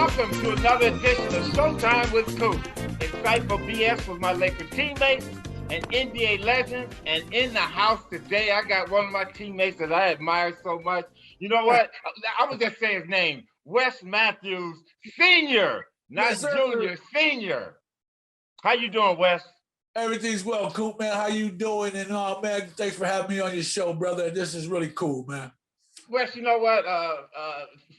welcome to another edition of Showtime with Coop. Insightful BS with my Laker teammates and NBA legends. And in the house today, I got one of my teammates that I admire so much. You know what? I was just saying his name, Wes Matthews Sr., not Yes, sir. Junior, Sr. How you doing, Wes? Everything's well, Coop, man. How you doing? And man, thanks for having me on your show, brother. This is really cool, man. Wes, you know what?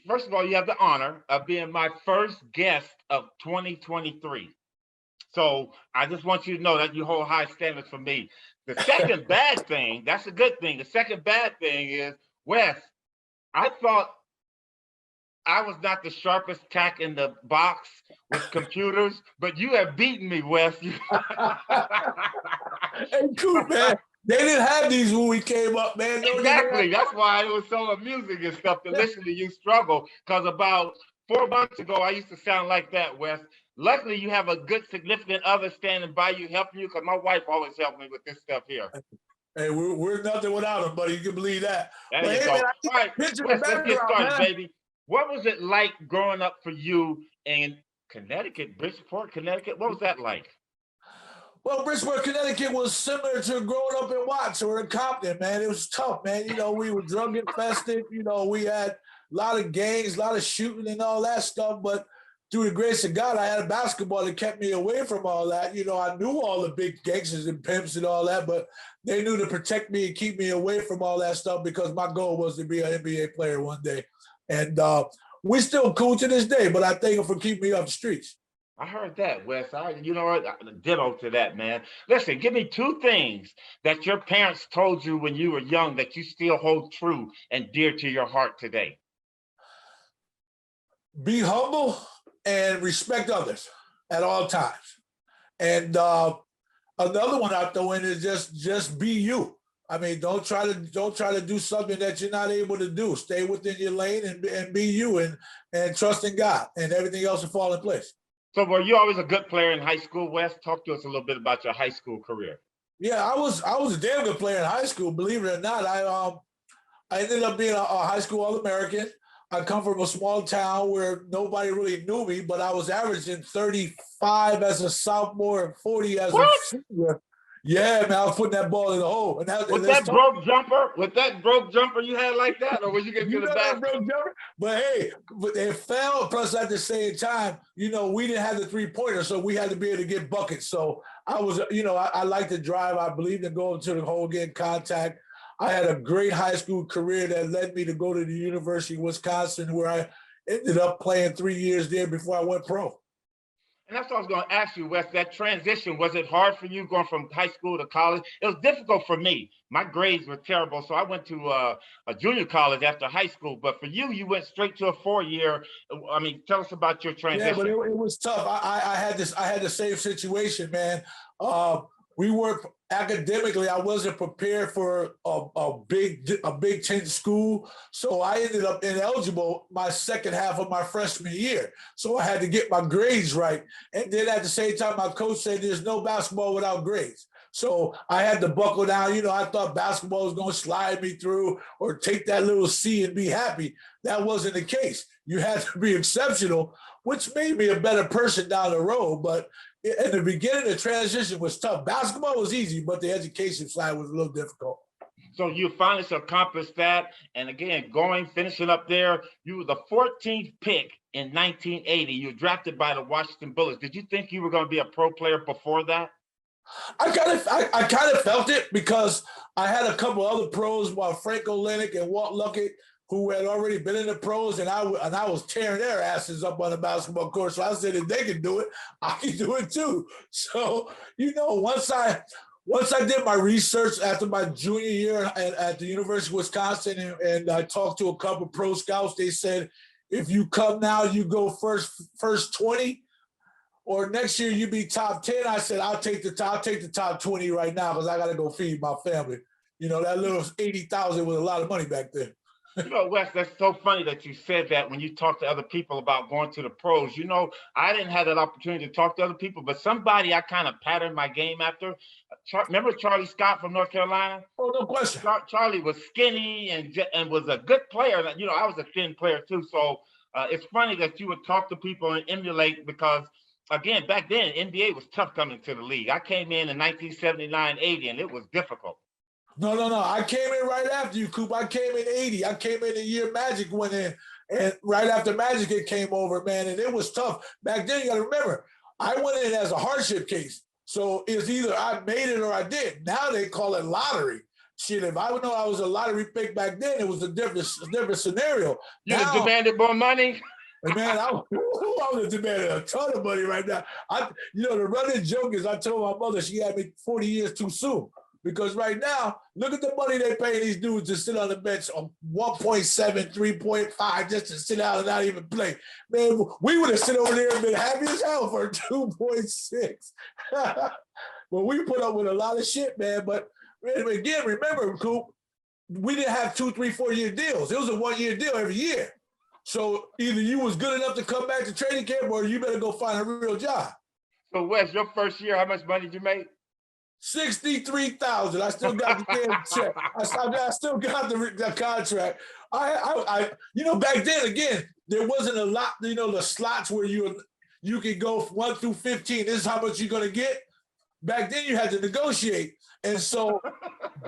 First of all, you have the honor of being my first guest of 2023. So I just want you to know that you hold high standards for me. The second bad thing, that's a good thing. The second bad thing is, Wes, I thought I was not the sharpest tack in the box with computers, but you have beaten me, Wes. Hey, Coop, man. They didn't have these when we came up, man. Exactly. That's why it was so amusing and stuff to listen to you struggle. Because about 4 months ago, I used to sound like that, Wes. Luckily, you have a good, significant other standing by you, helping you, because my wife always helped me with this stuff here. Hey, we're nothing without them, buddy. You can believe that. There you go. Man, all right, Wes, let's get started, baby. What was it like growing up for you in Connecticut, Bridgeport, Connecticut? What was that like? Well, Bridgeport, Connecticut was similar to growing up in Watts or in Compton, man. It was tough, man. You know, we were drug infested. You know, we had a lot of gangs, a lot of shooting and all that stuff. But through the grace of God, I had a basketball that kept me away from all that. You know, I knew all the big gangsters and pimps and all that, but they knew to protect me and keep me away from all that stuff because my goal was to be an NBA player one day. And we're still cool to this day, but I thank them for keeping me off the streets. I heard that, Wes. You know what? Ditto to that, man. Listen, give me 2 things that your parents told you when you were young that you still hold true and dear to your heart today. Be humble and respect others at all times. And another one I throw in is just be you. I mean, don't try to do something that you're not able to do. Stay within your lane and be you and trust in God, and everything else will fall in place. So were you always a good player in high school, Wes? Talk to us a little bit about your high school career. Yeah, I was a damn good player in high school. Believe it or not, I ended up being a high school All-American. I come from a small town where nobody really knew me, but I was averaging 35 as a sophomore and 40 as a senior. Yeah, man, I was putting that ball in the hole. And with that broke jumper you had like that, or was you getting to the basket? Broke jumper? But hey, it fell. Plus, at the same time, you know, we didn't have the 3-pointer, so we had to be able to get buckets. So I was, you know, I like to drive. I believed in going to the hole, getting contact. I had a great high school career that led me to go to the University of Wisconsin, where I ended up playing 3 years there before I went pro. And that's what I was going to ask you, Wes. That transition, was it hard for you going from high school to college? It was difficult for me. My grades were terrible, so I went to a junior college after high school. But for you, you went straight to a 4-year. I mean, tell us about your transition. Yeah, but it was tough. I had the same situation, man. We were academically, I wasn't prepared for a Big Ten school, so I ended up ineligible my second half of my freshman year. So I had to get my grades right, and then at the same time, my coach said, "There's no basketball without grades." So I had to buckle down. You know, I thought basketball was going to slide me through or take that little C and be happy. That wasn't the case. You had to be exceptional, which made me a better person down the road. But in the beginning, the transition was tough. Basketball was easy, but the education side was a little difficult. So you finally accomplished that. And again, finishing up there, you were the 14th pick in 1980. You were drafted by the Washington Bullets. Did you think you were going to be a pro player before that? I kind of felt it because I had a couple other pros, Frank Olenek and Walt Luckett, who had already been in the pros, and I was tearing their asses up on the basketball court. So I said, if they can do it, I can do it too. So, you know, once I did my research after my junior year at the University of Wisconsin, and I talked to a couple pro scouts, they said, if you come now, you go first 20, or next year you be top 10. I said, I'll take the top 20 right now because I got to go feed my family. You know, that little 80,000 was a lot of money back then. You know, Wes, that's so funny that you said that when you talk to other people about going to the pros. You know, I didn't have that opportunity to talk to other people, but somebody I kind of patterned my game after. Remember Charlie Scott from North Carolina? Oh, no question. Charlie was skinny and was a good player. You know, I was a thin player too. So It's funny that you would talk to people and emulate because, again, back then, NBA was tough coming to the league. I came in 1979, 80, and it was difficult. No. I came in right after you, Coop. I came in 80. I came in the year Magic went in. And right after Magic, it came over, man. And it was tough. Back then, you got to remember, I went in as a hardship case. So it's either I made it or I did. Now they call it lottery. Shit, if I would know I was a lottery pick back then, it was a different scenario. You'd have demanded more money. Man, I was demanding a ton of money right now. The running joke is I told my mother she had me 40 years too soon. Because right now, look at the money they pay these dudes to sit on the bench on 1.7, 3.5 just to sit out and not even play. Man, we would have sit over there and been happy as hell for 2.6. Well, we put up with a lot of shit, man. But again, remember, Coop, we didn't have 2, 3, 4-year deals. It was a 1-year deal every year. So either you was good enough to come back to training camp or you better go find a real job. So, Wes, your first year, how much money did you make? $63,000. I still got the damn check. I still got the contract. Back then again, there wasn't a lot. The slots where you could go 1 through 15. This is how much you're gonna get. Back then, you had to negotiate, and so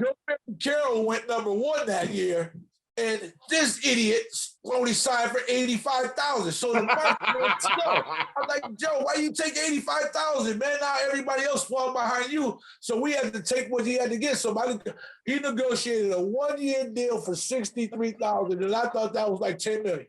Joe Carroll went number 1 that year, and this idiot only signed for $85,000. So the market went slow. I'm like, Joe, why you take $85,000, man? Now everybody else falls behind you. So we had to take what he had to get. So he negotiated a 1-year deal for $63,000, and I thought that was like $10 million.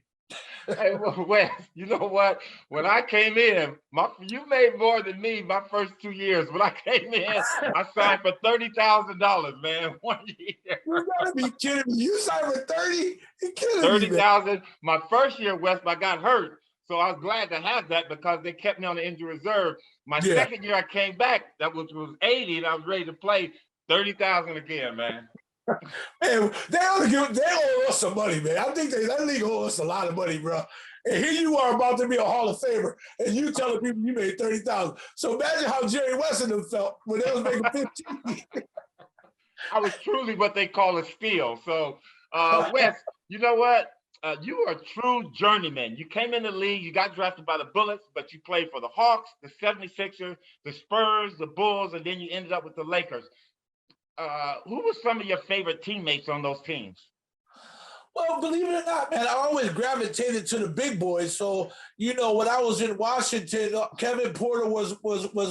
Hey, Wes, you know what? When I came in, you made more than me my first 2 years. When I came in, I signed for $30,000, man, 1 year. You gotta be kidding me! You signed for 30? You kidding me? $30,000. My first year, Wes, I got hurt, so I was glad to have that because they kept me on the injury reserve. My second year, I came back. That was 80, and I was ready to play. $30,000 again, man. Man, they owe us some money, man. I think that league owes us a lot of money, bro. And here you are about to be a Hall of Famer, and you telling people you made $30,000. So imagine how Jerry West and them felt when they was making 15. I was truly what they call a steal. So, Wes, you know what? You are a true journeyman. You came in the league, you got drafted by the Bullets, but you played for the Hawks, the 76ers, the Spurs, the Bulls, and then you ended up with the Lakers. Who were some of your favorite teammates on those teams? Well, believe it or not, man, I always gravitated to the big boys. So, when I was in Washington, Kevin Porter was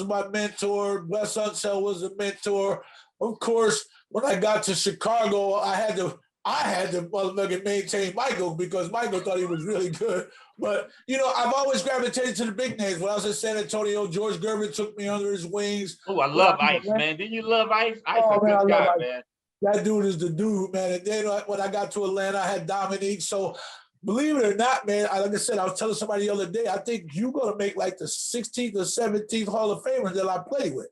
my mentor. Wes Unseld was a mentor. Of course, when I got to Chicago, I had to motherfucking maintain Michael because Michael thought he was really good. But, I've always gravitated to the big names. When I was in San Antonio, George Gervin took me under his wings. Oh, I love Ice, man. Didn't you love Ice? Ice is a good guy, man. That dude is the dude, man. And then when I got to Atlanta, I had Dominique. So believe it or not, man, like I said, I was telling somebody the other day, I think you're going to make like the 16th or 17th Hall of Famers that I play with.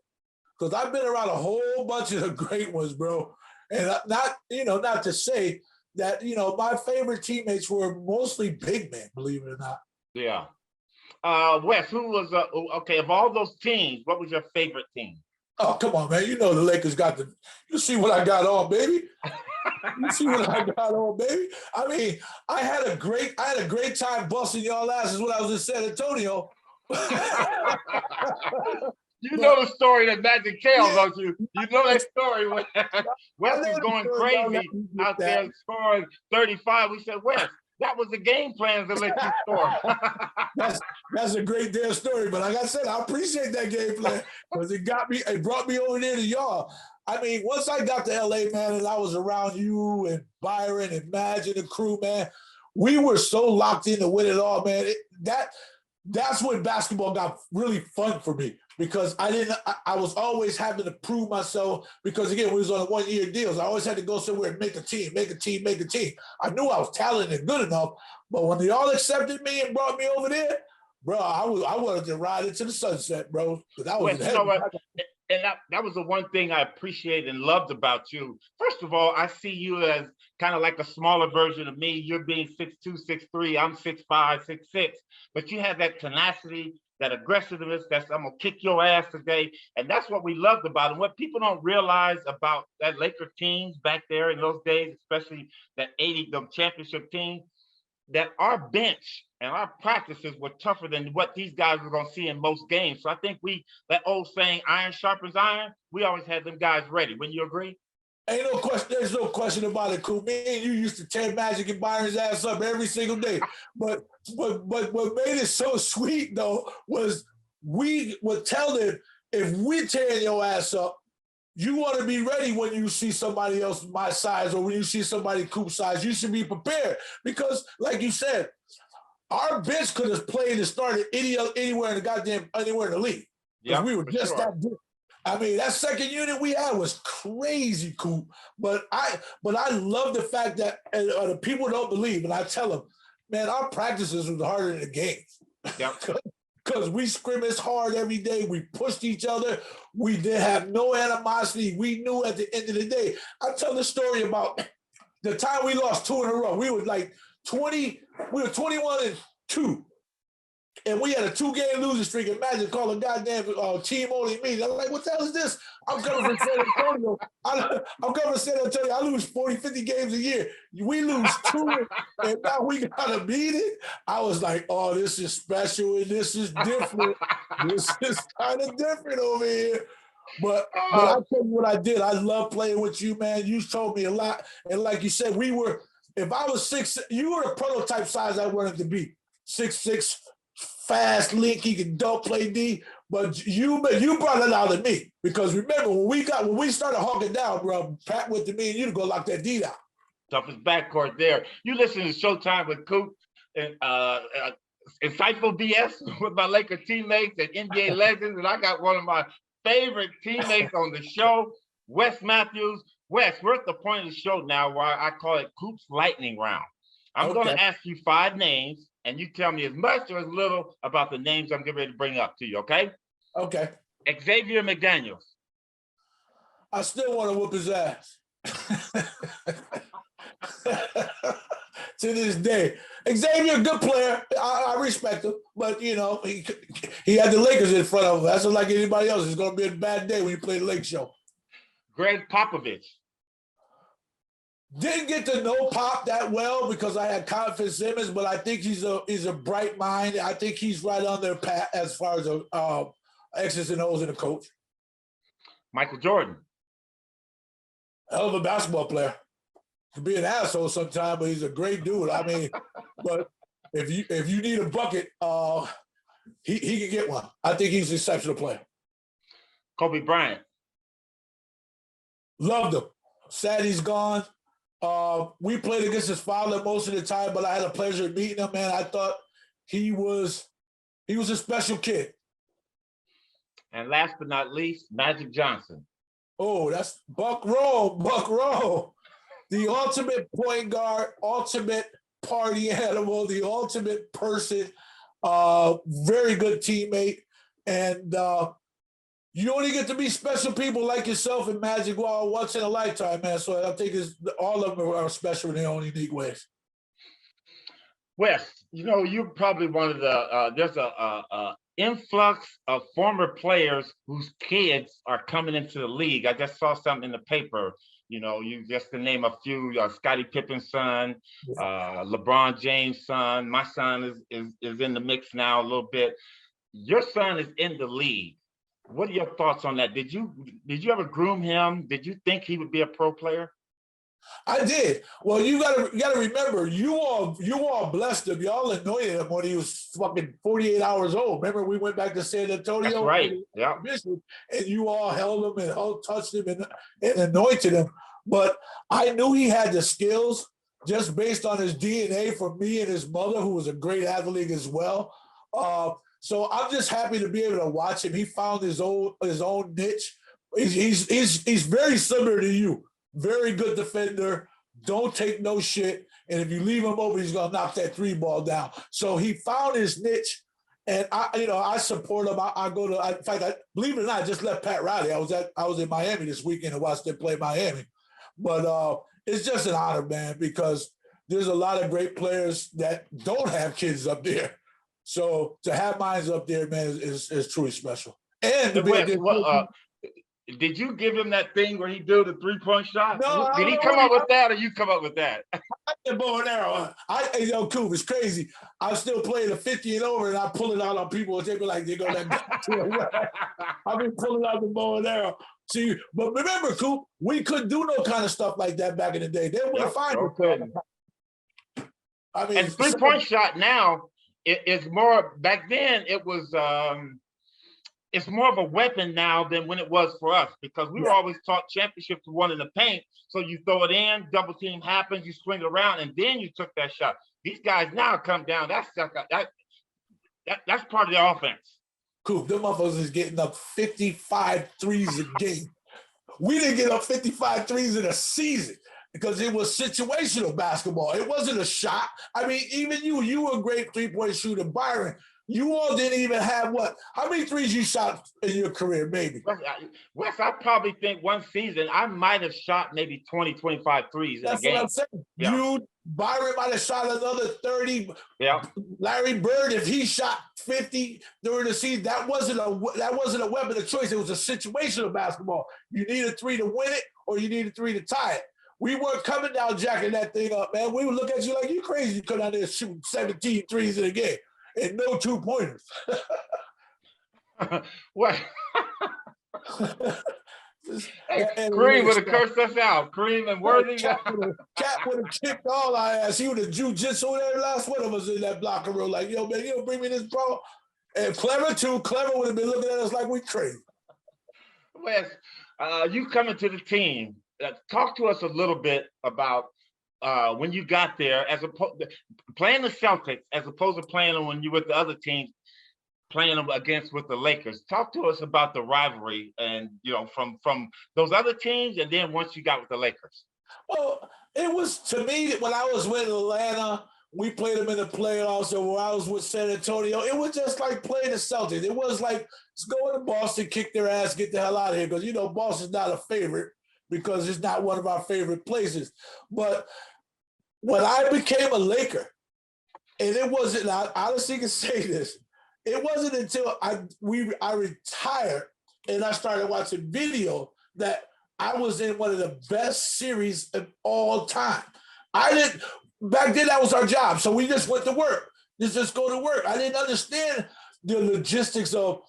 Because I've been around a whole bunch of the great ones, bro. And not to say that, my favorite teammates were mostly big men, believe it or not. Yeah. Wes, who was, okay, of all those teams, what was your favorite team? Oh, come on, man. The Lakers got you see what I got on, baby. You see what I got on, baby. I mean, I had a great time busting y'all asses when I was in San Antonio. You know the story that Magic tells, don't you? You know that story when Wes was going crazy out there scoring 35. We said, Wes, that was the game plan to let you score. That's a great damn story. But like I said, I appreciate that game plan because it brought me over there to y'all. I mean, once I got to LA, man, and I was around you and Byron and Madge and the crew, man, we were so locked in to win it all, man. That's when basketball got really fun for me because I was always having to prove myself because, again, we was on a 1-year deal. So I always had to go somewhere and make a team. I knew I was talented and good enough, but when they all accepted me and brought me over there, bro, I wanted to ride into the sunset, bro. That was and that was the one thing I appreciated and loved about you. First of all, I see you as kind of like a smaller version of me. You're being 6'2", 6'3", I'm 6'5", 6'6", but you have that tenacity, that aggressiveness, that's I'm gonna kick your ass today. And that's what we loved about it. What people don't realize about that Laker teams back there in those days, especially that 80 championship team, that our bench and our practices were tougher than what these guys were going to see in most games. So I think that old saying, iron sharpens iron, we always had them guys ready. Wouldn't you agree? Ain't no question. There's no question about it, Coop. Me and you used to tear Magic and Byron's ass up every single day. But what made it so sweet though was we would tell them, if we tearing your ass up, you want to be ready when you see somebody else my size or when you see somebody Coop size. You should be prepared because, like you said, our bench could have played and started anywhere in the league because we were just that good. I mean, that second unit we had was crazy, Coop. But I love the fact that the people don't believe, and I tell them, man, our practices was harder than the games. Yep. Because we scrimmaged hard every day. We pushed each other. We didn't have no animosity. We knew at the end of the day. I tell the story about the time we lost 2 in a row. We were like 20. We were 21-2. And we had a 2-game losing streak. And Magic called a goddamn team only meeting. I'm like, what the hell is this? I'm coming from San Antonio. I'm coming from San Antonio. I lose 40, 50 games a year. We lose 2, and now we got to beat it. I was like, oh, this is special, and this is different. This is kind of different over here. But I'll tell you what I did. I love playing with you, man. You told me a lot. And like you said, if I was 6', you were the prototype size I wanted to be. 6'6", fast, linky, can dunk, play D. But you brought it out of me because remember when we started hawking down, bro, Pat went to me and you to go lock that D down. Toughest backcourt there. You listen to Showtime with Coop and insightful BS with my Laker teammates and NBA legends, and I got one of my favorite teammates on the show, Wes Matthews. Wes, we're at the point of the show now where I call it Coop's lightning round. I'm going to ask you 5 names, and you tell me as much or as little about the names I'm getting ready to bring up to you, okay? Okay. Xavier McDaniels. I still want to whoop his ass. To this day. Xavier, good player. I respect him, but, you know, he had the Lakers in front of him. That's just like anybody else. It's going to be a bad day when you play the Lake Show. Greg Popovich. Didn't get to know Pop that well because I had confidence in him, but I think he's a bright mind. I think he's right on their path as far as X's and O's in the coach. Michael Jordan. Hell of a basketball player. Could be an asshole sometimes, but he's a great dude. I mean, but if you need a bucket, he can get one. I think he's an exceptional player. Kobe Bryant. Loved him. Sad he's gone. We played against his father most of the time, but I had a pleasure of meeting him, man. I thought he was a special kid. And last but not least, Magic Johnson. Oh, that's Buck Rowe. The ultimate point guard, ultimate party animal, the ultimate person, very good teammate. And you only get to meet special people like yourself and Magic once in a lifetime, man. So I think all of them are special in their own unique ways. Wes, you know, you're probably one of the, there's a influx of former players whose kids are coming into the league. I just saw something in the paper. You know, you just to name a few, Scottie Pippen's son, LeBron James' son. My son is in the mix now a little bit. Your son is in the league. What are your thoughts on that? Did you ever groom him? Did you think he would be a pro player? I did. Well, you gotta remember, you all blessed him. Y'all anointed him when he was fucking 48 hours old. Remember, we went back to San Antonio. That's right. Yeah. And you all held him and touched him and anointed him. But I knew he had the skills just based on his DNA from me and his mother, who was a great athlete as well. So I'm just happy to be able to watch him. He found his own niche. He's very similar to you. Very good defender. Don't take no shit. And if you leave him open, he's gonna knock that 3 ball down. So he found his niche, and I support him. In fact, believe it or not, I just left Pat Riley. I was in Miami this weekend and watched them play Miami. But it's just an honor, man, because there's a lot of great players that don't have kids up there. So to have mine up there, man, is truly special. And to be Did you give him that thing where he do the 3-point shot? No, I Did don't he know come what up with that, or you come up with that? the bow and arrow. Coop, it's crazy. I'm still playing the 50 and over, and I pull it out on people, and they be like, they go that. I've been pulling out the bow and arrow. See, but remember, Coop, we couldn't do no kind of stuff like that back in the day. They would have fined us. I mean, and 3-point shot now is more. Back then, it was. It's more of a weapon now than when it was for us, because we were always taught championships to one in the paint. So you throw it in, double team happens, you swing it around, and then you took that shot. These guys now come down. That's part of the offense. Coop, them motherfuckers is getting up 55 threes a game. We didn't get up 55 threes in a season because it was situational basketball. It wasn't a shot. I mean, even you were a great 3-point shooter, Byron. You all didn't even have what? How many threes you shot in your career, maybe? Wes, I probably think one season I might have shot maybe 20, 25 threes in a game. That's what I'm saying. Yeah. Byron might have shot another 30. Yeah. Larry Bird, if he shot 50 during the season, that wasn't a weapon of choice. It was a situational basketball. You need a 3 to win it, or you need a 3 to tie it. We weren't coming down jacking that thing up, man. We would look at you like you crazy. You come out there shooting 17 threes in a game. And no 2-pointers. What? Kareem would have cursed us out. Kareem and Worthy. Cat would have kicked all our ass. He would have jujitsu every last one of us in that blocker room. Like, yo, man, you don't bring me this bro. And Clever, too. Clever would have been looking at us like we crazy. Wes, you coming to the team. Talk to us a little bit about when you got there, as opposed playing the Celtics, as opposed to playing them when you were with the other teams, playing them against with the Lakers. Talk to us about the rivalry, and from those other teams, and then once you got with the Lakers. Well, it was, to me, when I was with Atlanta, we played them in the playoffs, and when I was with San Antonio, it was just like playing the Celtics. It was like, let's go to Boston, kick their ass, get the hell out of here, because Boston's not a favorite, because it's not one of our favorite places. But when I became a Laker, and it wasn't, I honestly can say this, it wasn't until I retired and I started watching video that I was in one of the best series of all time. Back then that was our job. So we just went to work. Just go to work. I didn't understand the logistics of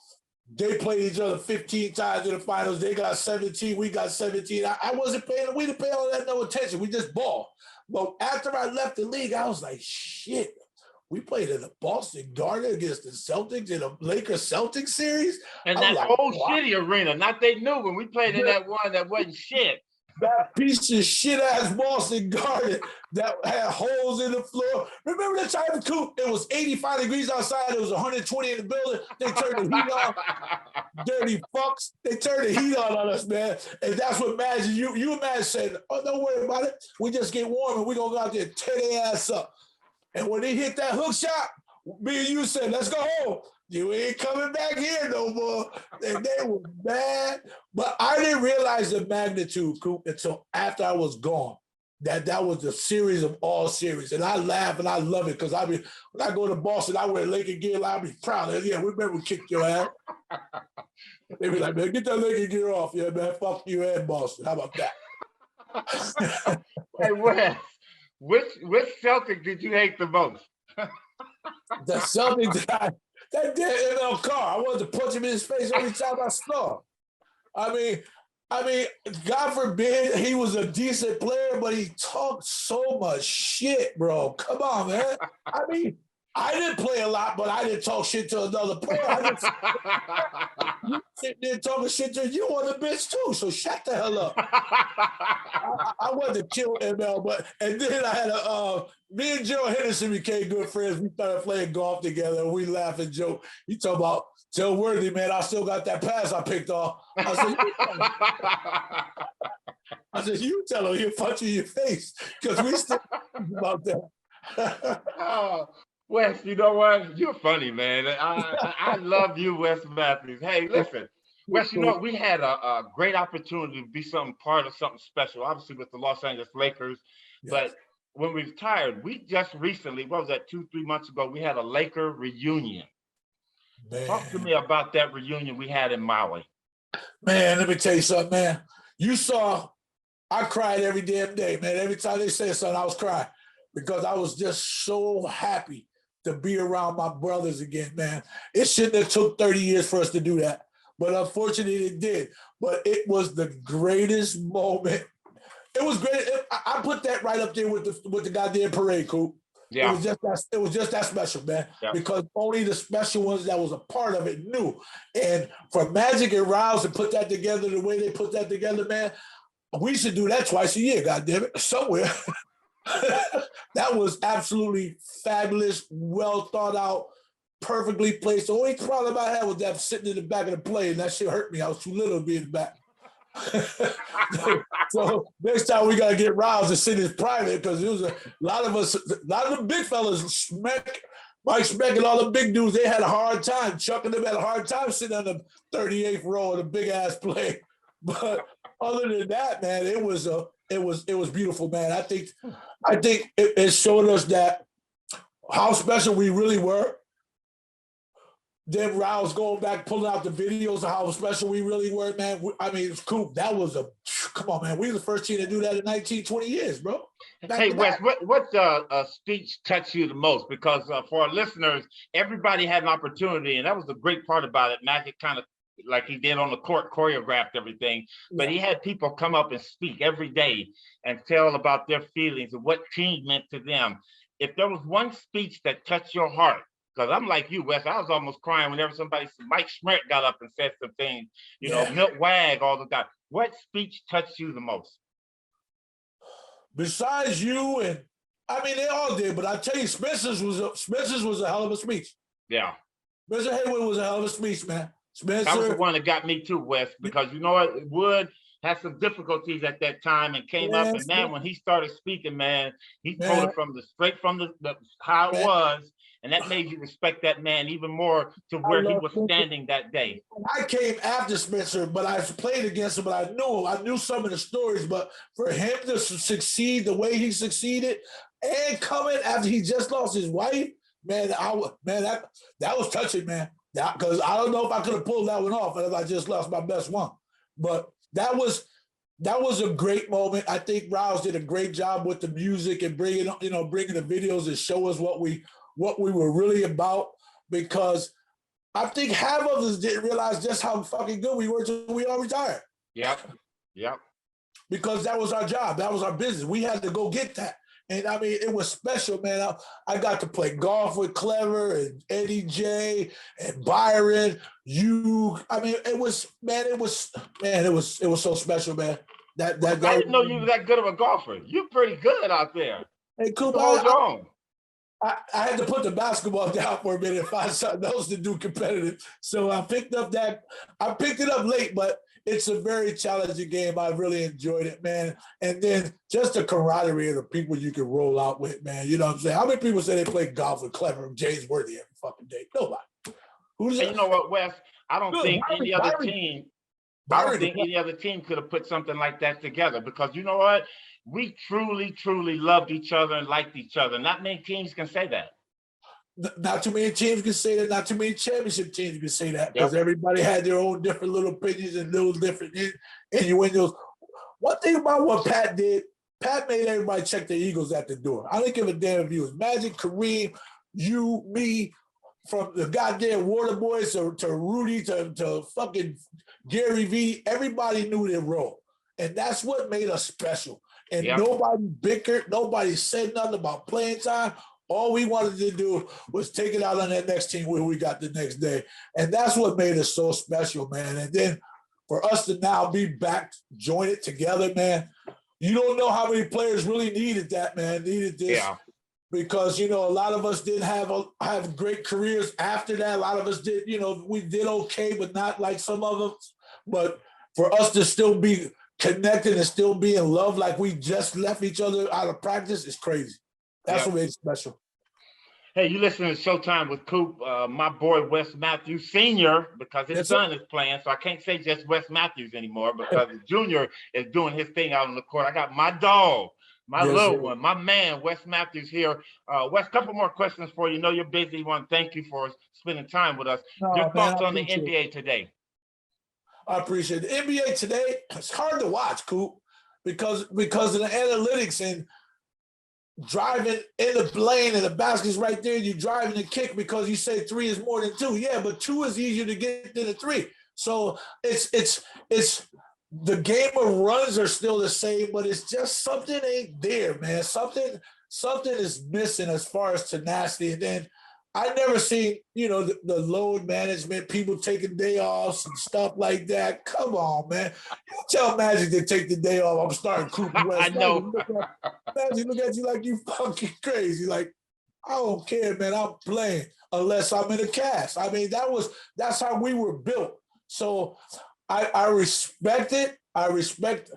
they played each other 15 times in the finals. They got 17, we got 17. I wasn't paying, we didn't pay all that no attention. We just ball. But after I left the league, I was like, shit, we played in the Boston Garden against the Celtics in a Lakers-Celtics series. And that old shitty arena, not they knew when we played in that one that wasn't shit. That piece of shit-ass Boston Garden that had holes in the floor. Remember the time, Coop, it was 85 degrees outside. It was 120 in the building. They turned the heat on. Dirty fucks. They turned the heat on us, man. And that's what Magic, you imagine saying, oh, don't worry about it. We just get warm and we're going to go out there and tear their ass up. And when they hit that hook shot, me and you said, let's go home. You ain't coming back here no more. And they were mad. But I didn't realize the magnitude, Coop, until after I was gone. That was the series of all series. And I laugh and I love it because when I go to Boston, I wear Laker gear. I'll be proud of it. Yeah, we remember we kicked your ass. They be like, man, get that Laker gear off. Yeah, man, fuck you and Boston. How about that? Hey, Wes, which Celtic did you hate the most? The Celtics that damn ML Carr. I wanted to punch him in his face every time I saw him. I mean, God forbid he was a decent player, but he talked so much shit, bro. Come on, man. I mean, I didn't play a lot, but I didn't talk shit to another player. You sitting there talking shit to you on the bench too, so shut the hell up. I wanted to kill ML, and then I had me and Joe Henderson became good friends. We started playing golf together, and we laugh and joke. You talk about Joe Worthy, man, I still got that pass I picked off. I said, you tell him, he'll punch you in your face, because we still about that. Oh, Wes, you know what? You're funny, man. I love you, Wes Matthews. Hey, listen, Wes, we had a great opportunity to be part of something special, obviously with the Los Angeles Lakers. Yes. But when we retired, we just recently, what was that, 2-3 months ago, we had a Laker reunion. Man. Talk to me about that reunion we had in Maui. Man, let me tell you something, man. You saw, I cried every damn day, man. Every time they said something, I was crying because I was just so happy to be around my brothers again, man. It shouldn't have took 30 years for us to do that, but unfortunately it did. But it was the greatest moment. It was great. I put that right up there with the goddamn parade, Coop. It Yeah, was just that. It was just that special, man. yeah. Because only the special ones that was a part of it knew. And for Magic and Rouse to put that together the way they put that together, man, we should do that twice a year. Goddamn it, somewhere. That was absolutely fabulous, well thought out, perfectly placed. The only problem I had was that sitting in the back of the plane. That shit hurt me. I was too little to be in the back. So next time we gotta get Rouse to sit in private because it was a lot of us, a lot of the big fellas, Mike Speck and all the big dudes, they had a hard time. Chuck and them had a hard time sitting on the 38th row of the big ass plane. But other than that, man, it was beautiful, man. I think it showed us that how special we really were. Then Rouse going back, pulling out the videos of how special we really were, man. I mean, it's cool. That was come on, man. We were the first team to do that in 19, 20 years, bro. Hey, Wes, what speech touched you the most? Because for our listeners, everybody had an opportunity, and that was the great part about it. Magic kind of, like he did on the court, choreographed everything, but he had people come up and speak every day and tell about their feelings and what team meant to them. If there was one speech that touched your heart, because I'm like you, Wes, I was almost crying whenever Mike Schmidt got up and said some things, Milt Wag all the time. What speech touched you the most? Besides you and, I mean, they all did, but I tell you, Spencer's was a hell of a speech. Yeah. Spencer Haywood was a hell of a speech, man. Spencer. That was the one that got me too, Wes, because you know what? Wood had some difficulties at that time and came up, and man, when he started speaking, man, he told it straight from the how it was. And that made you respect that man even more to where he was standing that day. I came after Spencer, but I played against him, but I knew him. I knew some of the stories, but for him to succeed the way he succeeded and coming after he just lost his wife, man, that was touching, man. Because I don't know if I could have pulled that one off if I just lost my best one. But that was a great moment. I think Rouse did a great job with the music and bringing the videos and show us what we were really about, because I think half of us didn't realize just how fucking good we were till we all retired. Yep. Because that was our job. That was our business. We had to go get that. And I mean, it was special, man. I got to play golf with Clever and Eddie J and Byron. I mean, it was so special, man. I didn't know you were that good of a golfer. You're pretty good out there. Hey, Cooper, I had to put the basketball down for a minute and find something else to do competitive. So I picked it up late, but it's a very challenging game. I really enjoyed it, man. And then just the camaraderie of the people you can roll out with, man. You know what I'm saying? How many people say they play golf with Clever and James Worthy every fucking day? Nobody. You know what, Wes? I don't think any other team could have put something like that together, because you know what? We truly, truly loved each other and liked each other. Not many teams can say that. Not too many teams can say that. Not too many championship teams can say that, because everybody had their own different little opinions and little different innuendos. One thing about what Pat did, Pat made everybody check their egos at the door. I don't give a damn if it was Magic, Kareem, you, me, from the goddamn Water Boys to Rudy to fucking Gary V. Everybody knew their role. And that's what made us special. And nobody bickered. Nobody said nothing about playing time. All we wanted to do was take it out on that next team where we got the next day. And that's what made us so special, man. And then for us to now be back, joined together, man, you don't know how many players really needed that, man, needed this. Yeah. Because, a lot of us didn't have great careers after that. A lot of us did, we did okay, but not like some of us. But for us to still be connected and still be in love like we just left each other out of practice is crazy. That's what made it special. Hey, you listening to Showtime with Coop, my boy Wes Matthews Sr., because his son is playing, so I can't say just Wes Matthews anymore because the junior is doing his thing out on the court. I got my dog, my little one, my man, Wes Matthews here. Wes, a couple more questions for you. You're busy. I want to thank you for spending time with us. Your thoughts on the NBA today? I appreciate it. The NBA today, it's hard to watch, Coop, because of the analytics and driving in the lane and the basket's right there, and you're driving the kick because you say 3 is more than 2. Yeah, but 2 is easier to get than a 3. So it's the game of runs are still the same, but it's just something ain't there, man. Something is missing as far as tenacity. And then I never seen, the load management, people taking day offs and stuff like that. Come on, man. You tell Magic to take the day off. I'm starting Cooper West. I know. Magic look at you like you fucking crazy. Like, I don't care, man. I'm playing unless I'm in a cast. I mean, that's how we were built. So I respect it. I respect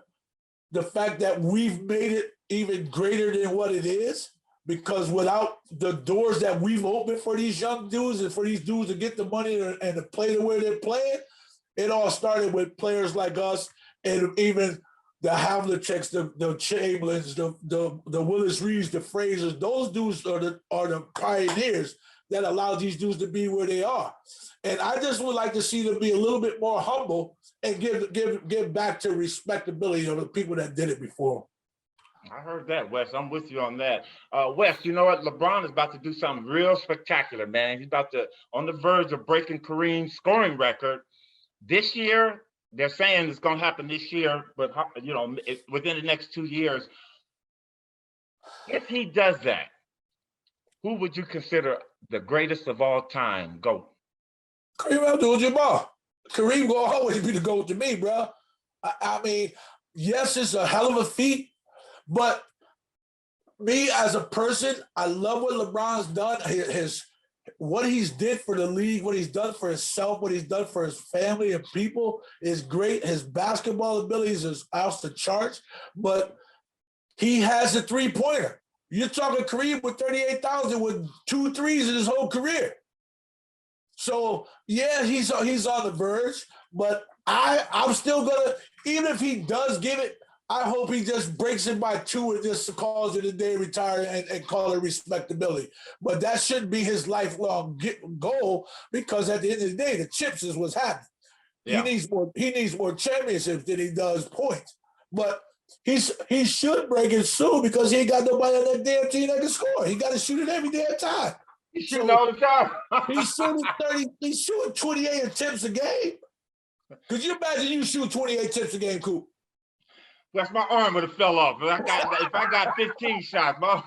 the fact that we've made it even greater than what it is, because without the doors that we've opened for these young dudes and for these dudes to get the money and to play the way they're playing, it all started with players like us and even the Havliceks, the Chamberlains, the Willis Reeves, the Frasers. Those dudes are the pioneers that allow these dudes to be where they are. And I just would like to see them be a little bit more humble and give back to respectability of the people that did it before. I heard that, Wes. I'm with you on that. Wes, you know what? LeBron is about to do something real spectacular, man. He's on the verge of breaking Kareem's scoring record. This year, they're saying it's going to happen this year, but, within the next 2 years. If he does that, who would you consider the greatest of all time? GOAT. Kareem Abdul-Jabbar. Kareem will always be the GOAT to me, bro. I mean, yes, it's a hell of a feat, but me as a person, I love what LeBron's done. What he's did for the league, what he's done for himself, what he's done for his family and people is great. His basketball abilities is off the charts, but he has a three-pointer. You're talking Kareem with 38,000 with 2 threes in his whole career. So, yeah, he's on the verge, but I'm still going to, even if he does give it, I hope he just breaks it by 2 and just calls it a day, retire, and call it respectability. But that shouldn't be his lifelong goal, because at the end of the day, the chips is what's happening. Yeah. He needs more championships than he does points. But he should break it soon, because he ain't got nobody on that damn team that can score. He got to shoot it every damn time. He's shooting all the time. He's shooting 28 attempts a game. Could you imagine you shoot 28 attempts a game, Coop? That's my arm would have fell off. If I got 15 shots, bro.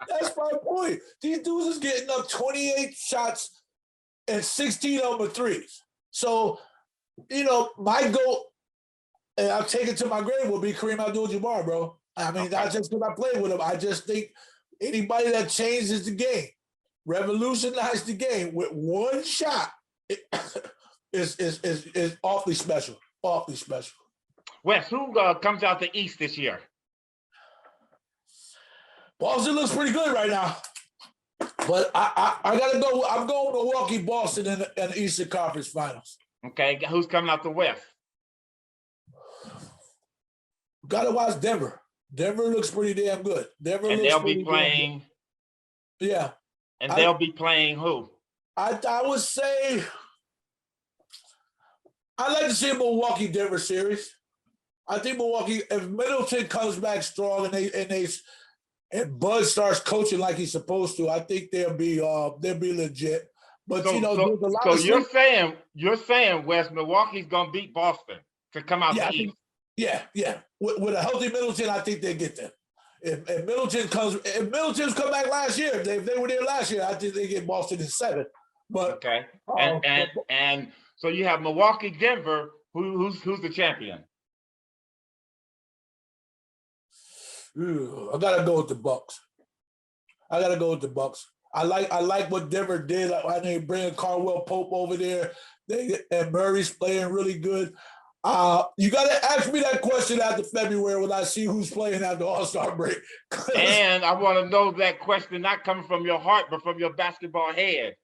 That's my point. These dudes is getting up 28 shots and 16 of them are threes. So, my goal, and I'll take it to my grave, will be Kareem Abdul-Jabbar, bro. I mean, not just because I played with him. I just think anybody that changes the game, revolutionized the game with one shot, is awfully special. Awfully special. Wes, who comes out the East this year? Boston looks pretty good right now. But I gotta go. I'm going Milwaukee, Boston in the Eastern Conference Finals. Okay, who's coming out the West? Gotta watch Denver. Denver looks pretty damn good. They'll be playing. Yeah. And they'll be playing who? I would say I'd like to see a Milwaukee-Denver series. I think Milwaukee, if Middleton comes back strong and Bud starts coaching like he's supposed to, I think they'll be legit. But there's a lot. So you're saying Wes, Milwaukee's gonna beat Boston to come out the East. Yeah. With a healthy Middleton, I think they get there. If Middleton's come back last year, if they were there last year, I think they get Boston in 7. But okay, and so you have Milwaukee, Denver. Who's the champion? I gotta go with the Bucks. I like what Denver did. I think bringing Caldwell Pope over there. And Murray's playing really good. You got to ask me that question after February when I see who's playing after All-Star break. And I want to know that question not coming from your heart, but from your basketball head.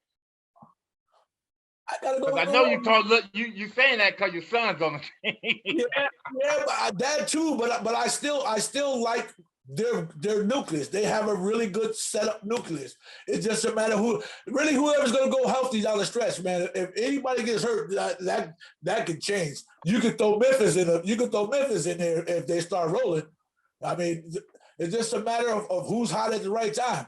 I gotta go. I know you saying that because your son's on the team. yeah, but that too. But I still like their nucleus. They have a really good setup nucleus. It's just a matter whoever's going to go healthy down the stretch, man. If anybody gets hurt, that could change. You could throw Memphis in there if they start rolling. I mean, it's just a matter of who's hot at the right time.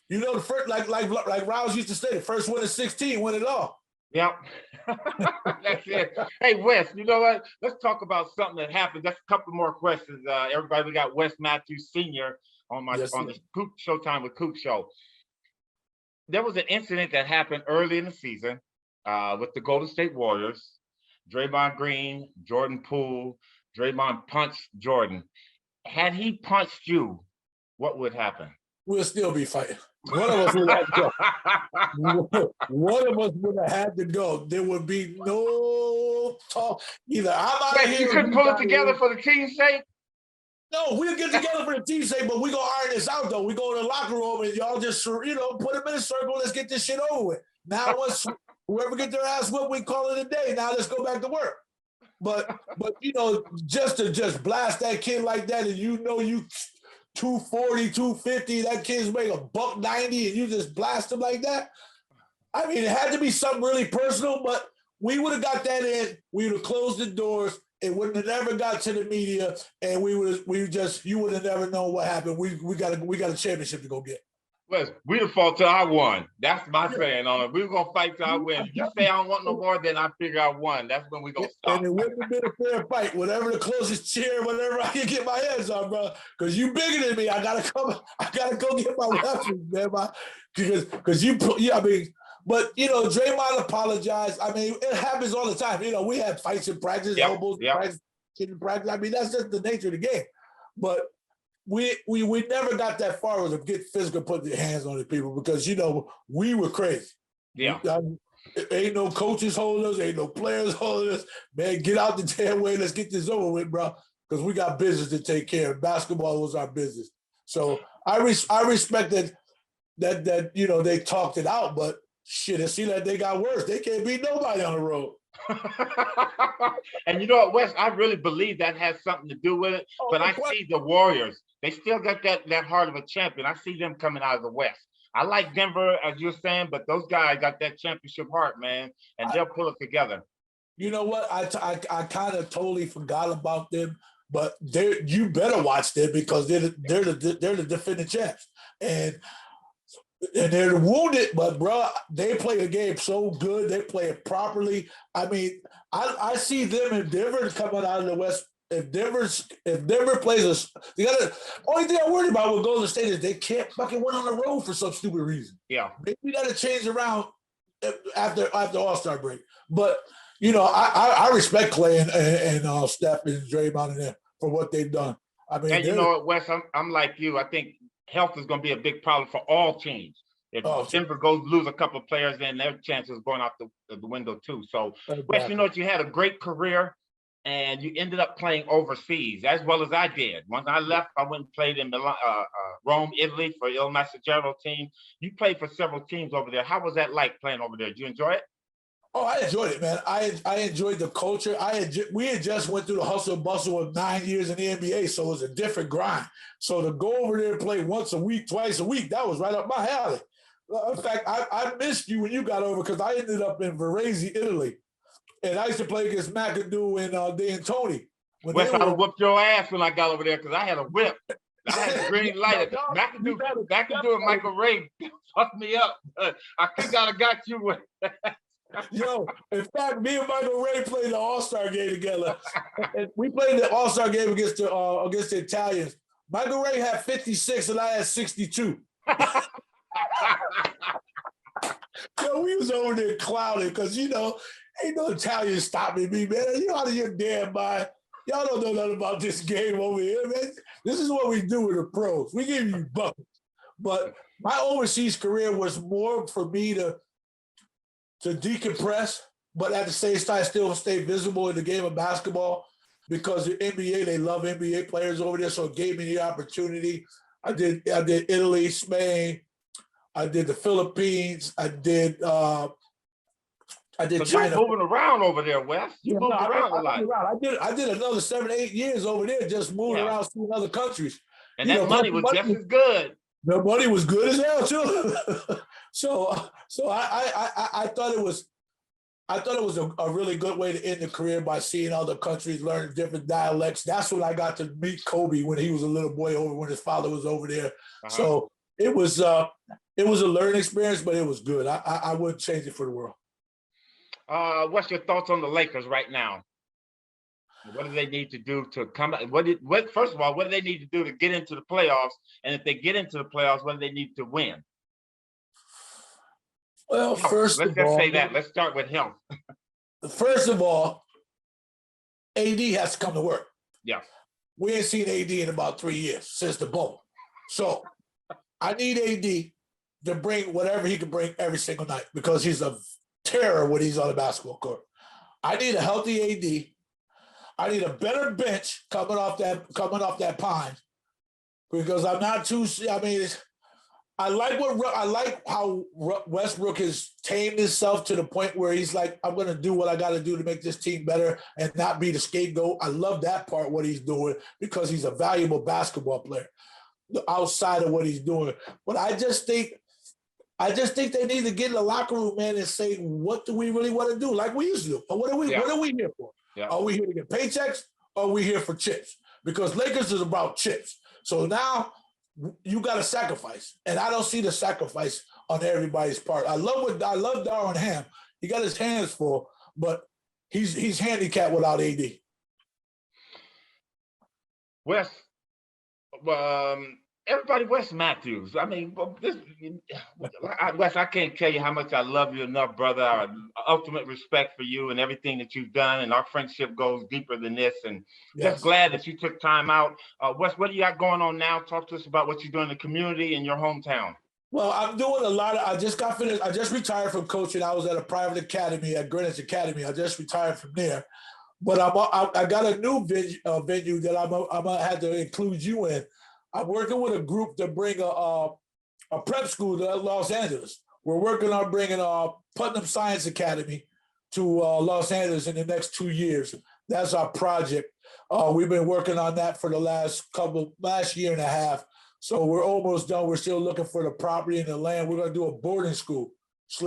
You know, the first like Rouse used to say, the first one at 16 win it all. Yep. That's it. Hey, Wes, you know what? Let's talk about something that happened. Just a couple more questions. Everybody, we got Wes Matthews Sr. on the Showtime with Coop show. There was an incident that happened early in the season with the Golden State Warriors. Draymond Green, Jordan Poole. Draymond punched Jordan. Had he punched you, what would happen? We'll still be fighting. One of us would have to go. One of us would have had to go. There would be no talk. Either I'm out of here. You couldn't pull it together for the team's sake? No, we'll get together for the team's sake, but we're going to iron this out, though. We go in the locker room and y'all just, put them in a circle. Let's get this shit over with. Now, once whoever get their ass whooped, we call it a day. Now, let's go back to work. But just to blast that kid like that, and you 240, 250, that kid's making $190, and you just blast him like that. I mean, it had to be something really personal, but we would have got that in. We would have closed the doors. It wouldn't have never got to the media, and you would have never known what happened. We got a championship to go get. Well, we the fault till I won. That's my saying on it. We were gonna fight till I win. If you say I don't want no more, then I figure I won. That's when we gonna stop. And it wouldn't have been a fair fight. Whatever the closest chair, whatever I can get my hands on, bro. Because you bigger than me. I gotta go get my weapons, man. Because I mean, but Draymond apologized. I mean, it happens all the time. We have fights in practice, elbows in practice. I mean, that's just the nature of the game. But we never got that far with them get physical, put their hands on the people because we were crazy. Yeah. Ain't no coaches holding us, ain't no players holding us. Man, get out the damn way. Let's get this over with, bro. Because we got business to take care of. Basketball was our business. So I respect that they talked it out, but shit, it seems like they got worse. They can't beat nobody on the road. And you know what, Wes, I really believe that has something to do with it. But I see the Warriors. They still got that heart of a champion. I see them coming out of the West. I like Denver, as you're saying, but those guys got that championship heart, man, and they'll pull it together. You know what? I kind of totally forgot about them, but you better watch them because they're the defending champs, and they're wounded. But bro, they play the game so good. They play it properly. I mean, I see them in Denver coming out of the West. If Denver plays us, only thing I'm worried about with Golden State is they can't fucking win on the road for some stupid reason. Yeah, maybe that'll change around after All-Star break. But I respect Clay and Steph and Draymond and them for what they've done. I mean, and you know what, Wes, I'm like you. I think health is going to be a big problem for all teams. If Denver goes lose a couple of players, then their chances going out the window too. So, exactly. Wes, you had a great career. And you ended up playing overseas as well as I did. Once I left, I went and played in Rome, Italy for Il Massaggero team. You played for several teams over there. How was that like playing over there? Did you enjoy it? Oh, I enjoyed it, man. I enjoyed the culture. We had just went through the hustle and bustle of 9 years in the NBA, so it was a different grind. So to go over there and play once a week, twice a week, that was right up my alley. In fact, I missed you when you got over because I ended up in Varese, Italy. And I used to play against McAdoo and D'Antoni. Wes, I whooped your ass when I got over there because I had a whip. I had a green light. McAdoo and Michael Ray fucked me up. I think I'd have got you. Yo, in fact, me and Michael Ray played the All-Star game together. And we played the All-Star game against the Italians. Michael Ray had 56 and I had 62. Yo, we was over there clowning because, ain't no Italian stopping me, man. You out of your damn mind. Y'all don't know nothing about this game over here, man. This is what we do with the pros. We give you buckets. But my overseas career was more for me to decompress, but at the same time still stay visible in the game of basketball because the NBA, they love NBA players over there, so it gave me the opportunity. I did Italy, Spain. I did the Philippines. I did China. You're moving around over there, Wes. You moved around a lot. I did another 7-8 years over there, just moving around to other countries. And that money was just as good. The money was good as hell too. so I thought it was a really good way to end the career by seeing other countries, learning different dialects. That's when I got to meet Kobe when he was a little boy over when his father was over there. So it was a learning experience, but it was good. I wouldn't change it for the world. What's your thoughts on the Lakers right now? What do they need to do to come? First of all, what do they need to do to get into the playoffs? And if they get into the playoffs, what do they need to win? Well, let's just say that. Let's start with health. First of all, AD has to come to work. Yeah. We ain't seen AD in about 3 years since the bubble. So I need AD to bring whatever he can bring every single night because he's a terror when he's on the basketball court. I need a healthy AD. I need a better bench coming off that pine because I'm not too. I mean, I like how Westbrook has tamed himself to the point where he's like, I'm going to do what I got to do to make this team better and not be the scapegoat. I love that part, what he's doing, because he's a valuable basketball player outside of what he's doing. But I just think they need to get in the locker room, man, and say, what do we really want to do? Like we used to do. What are we here for? Yeah. Are we here to get paychecks or are we here for chips? Because Lakers is about chips. So now you got to sacrifice. And I don't see the sacrifice on everybody's part. I love Darvin Ham. He got his hands full, but he's handicapped without AD. Wes, everybody, Wes Matthews. I mean, Wes, I can't tell you how much I love you enough, brother. Our ultimate respect for you and everything that you've done, and our friendship goes deeper than this. And just glad that you took time out. Wes, what do you got going on now? Talk to us about what you're doing in the community in your hometown. Well, I'm doing a lot of. I just got finished. I just retired from coaching. I was at a private academy at Greenwich Academy. I just retired from there, but I got a new venue that I'm gonna have to include you in. I'm working with a group to bring a prep school to Los Angeles. We're working on bringing Putnam Science Academy to Los Angeles in the next 2 years. That's our project. We've been working on that for the last year and a half. So we're almost done. We're still looking for the property and the land. We're going to do a boarding school /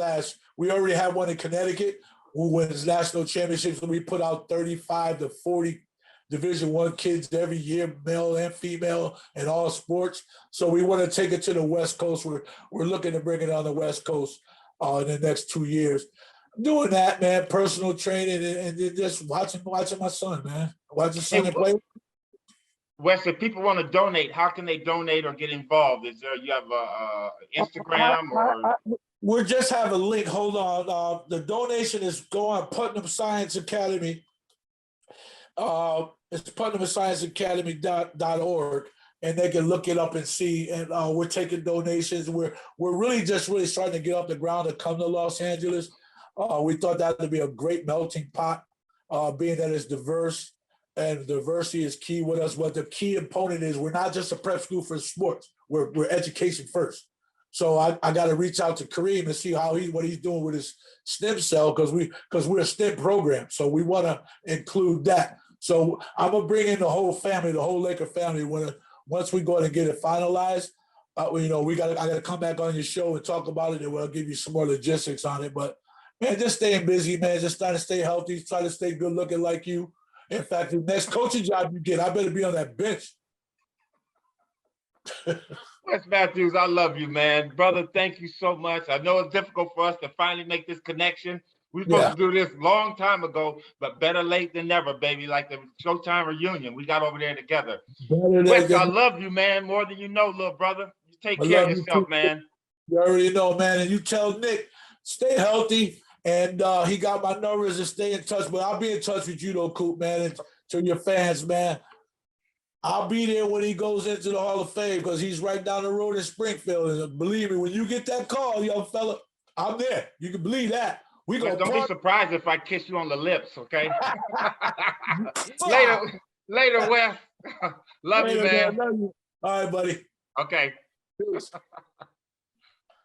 we already have one in Connecticut who wins national championships. And we put out 35 to 40 Division I kids every year, male and female, in all sports. So we want to take it to the West Coast. We're looking to bring it on the West Coast in the next 2 years. I'm doing that, man, personal training and just watching my son, man. Watching son play. Wes, if people want to donate, how can they donate or get involved? Is there, you have a Instagram or? We just have a link. Hold on. The donation is go on Putnam Science Academy. It's PutnamScienceAcademy.org, and they can look it up and see. And we're taking donations. We're really starting to get off the ground to come to Los Angeles. We thought that would be a great melting pot, being that it's diverse, and diversity is key with us. What the key component is, we're not just a prep school for sports. We're education first. So I got to reach out to Kareem and see what he's doing with his stem cell because we're a STEM program. So we want to include that. So I'm gonna bring in the whole family, the whole Laker family. Once we go and get it finalized, I gotta come back on your show and talk about it, and we'll give you some more logistics on it. But man, just staying busy, man. Just trying to stay healthy, try to stay good looking like you. In fact, the next coaching job you get, I better be on that bench. Wes Matthews, I love you, man. Brother, thank you so much. I know it's difficult for us to finally make this connection. We were supposed to do this long time ago, but better late than never, baby. Like the Showtime reunion, we got over there together. Wes, I love you, man, more than you know, little brother. You take care of yourself, man. You already know, man. And you tell Nick, stay healthy. And he got my numbers and stay in touch. But I'll be in touch with you, though, Coop, man, and to your fans, man. I'll be there when he goes into the Hall of Fame because he's right down the road in Springfield. And believe me, when you get that call, young fella, I'm there. You can believe that. Don't be surprised if I kiss you on the lips, okay? Later, Wes. Love you, man. Love you. All right, buddy. Okay. Peace.